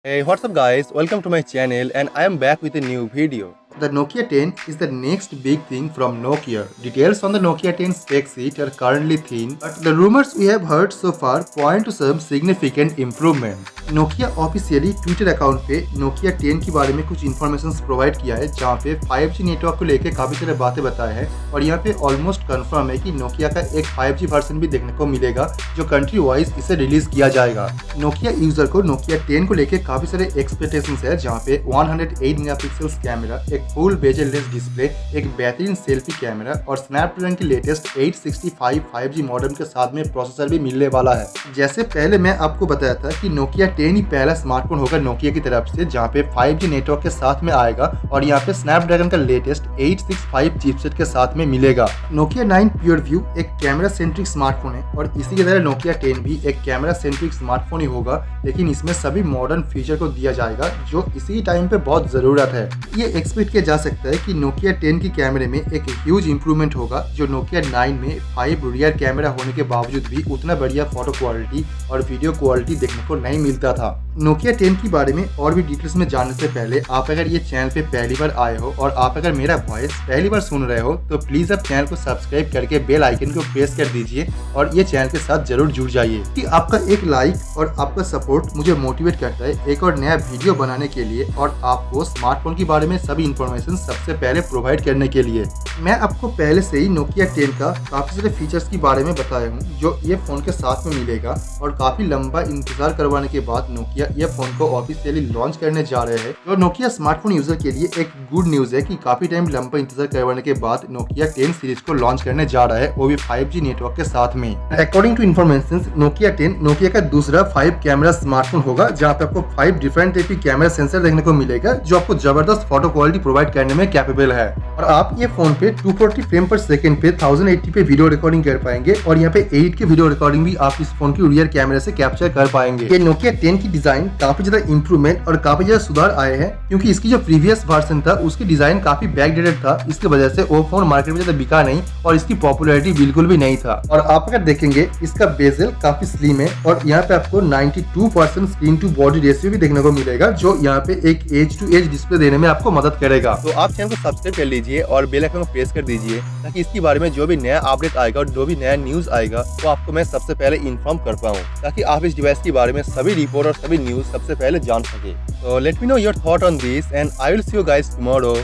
Hey, what's up guys? Welcome to my channel and I am back with a new video. The Nokia 10 is the next big thing from Nokia. Details on the Nokia 10 spec sheet are currently thin, but the rumors we have heard so far point to some significant improvement. Nokia officially Twitter account पे Nokia 10 के बारे में कुछ information provide किया है, जहाँ पे 5G network को लेकर काफी सारे बातें बताए हैं और यहाँ पे ऑलमोस्ट कंफर्म है कि Nokia का एक 5G वर्जन भी देखने को मिलेगा जो कंट्री वाइज इसे रिलीज किया जाएगा। Nokia यूजर को Nokia 10 को लेकर काफी सारे एक्सपेक्टेशंस है, जहाँ पे 108 मेगापिक्सल कैमरा, एक फुल बेजल लेंस डिस्प्ले, एक बेहतरीन सेल्फी कैमरा और स्नैपड्रैगन की लेटेस्ट 865 5G मॉडेम के साथ में प्रोसेसर भी मिलने वाला है। जैसे पहले मैं आपको बताया था कि Nokia 10 ही पहला स्मार्टफोन होगा Nokia की तरफ से जहाँ पे 5G नेटवर्क के साथ में आएगा और यहाँ पे स्नैपड्रैगन का लेटेस्ट 865 चिपसेट के साथ में मिलेगा। Nokia 9 प्योर व्यू एक कैमरा सेंट्रिक स्मार्टफोन है और इसी की तरह Nokia 10 भी एक कैमरा सेंट्रिक स्मार्टफोन ही होगा, लेकिन इसमें सभी मॉडर्न फीचर को दिया जाएगा जो इसी टाइम पे बहुत जरूरत है। ये एक्सपेक्ट किया जा सकता है कि Nokia 10 की कैमरे में एक ह्यूज इंप्रूवमेंट होगा जो Nokia 9 में 5 रियर कैमरा होने के बावजूद भी उतना बढ़िया फोटो क्वालिटी और वीडियो क्वालिटी देखने को नहीं मिलता था। Nokia 10 के बारे में और भी डिटेल्स में जानने से पहले आप अगर ये चैनल पे पहली बार आए हो और आप अगर मेरा वॉइस पहली बार सुन रहे हो तो प्लीज आप चैनल को सब्सक्राइब करके बेल आइकन को प्रेस कर दीजिए और ये चैनल के साथ जरूर जुड़ जाइए कि आपका एक लाइक और आपका सपोर्ट मुझे मोटिवेट करता है एक और नया वीडियो बनाने के लिए और आपको स्मार्टफोन के बारे में सभी इन्फॉर्मेशन सबसे पहले प्रोवाइड करने के लिए। मैं आपको पहले से ही Nokia 10 का काफी सारे फीचर्स के बारे में बताया हूँ जो ये फोन के साथ में मिलेगा और काफी लंबा इंतजार करवाने के बाद Nokia ये फोन को ऑफिशियली लॉन्च करने जा रहे हैं। जो Nokia स्मार्टफोन यूजर के लिए एक गुड न्यूज है कि काफी टाइम लंबा इंतजार करवाने के बाद Nokia 10 सीरीज को लॉन्च करने जा रहा है, वो भी 5G नेटवर्क के साथ में। According to information Nokia 10 Nokia का दूसरा 5 कैमरा स्मार्टफोन होगा जहाँ पे आपको 5 डिफरेंट टाइप की कैमरा सेंसर देखने को मिलेगा जो आपको जबरदस्त फोटो क्वालिटी प्रोवाइड करने में कैपेबल है और आप ये फोन पे 240 फ्रेम पर सेकंड पे 1080p पे वीडियो रिकॉर्डिंग कर पाएंगे और यहाँ पे 8 की वीडियो रिकॉर्डिंग भी आप इस फोन की रियर कैमरा से कैप्चर कर पाएंगे। ये Nokia 10 की डिजाइन काफी ज्यादा इंप्रूवमेंट और काफी ज्यादा सुधार आए हैं क्योंकि इसकी जो प्रीवियस वर्जन था उसकी डिजाइन काफी बैकडेटेड था, इसकी वजह से वो फोन मार्केट में ज्यादा बिका नहीं और इसकी पॉपुलैरिटी बिल्कुल भी नहीं था। और आप अगर देखेंगे इसका बेजल काफी स्लिम है और यहाँ पे आपको 92% स्क्रीन टू बॉडी रेशियो भी देखने को मिलेगा जो यहाँ पे एक एज टू एज डिस्प्ले देने में आपको मदद करेगा। तो आप चैनल को सब्सक्राइब कर लीजिए और बेल आइकन को प्रेस कर दीजिए ताकि इसके बारे में जो भी नया अपडेट आएगा और जो भी नया न्यूज आएगा वो आपको मैं सबसे पहले इन्फॉर्म कर पाऊँ ताकि आप इस डिवाइस के बारे में सभी रिपोर्ट और सभी न्यूज सबसे पहले जान सके। So let me know your thought on this and I will see you guys tomorrow.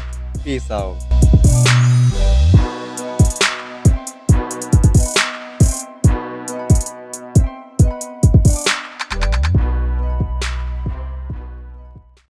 Peace out.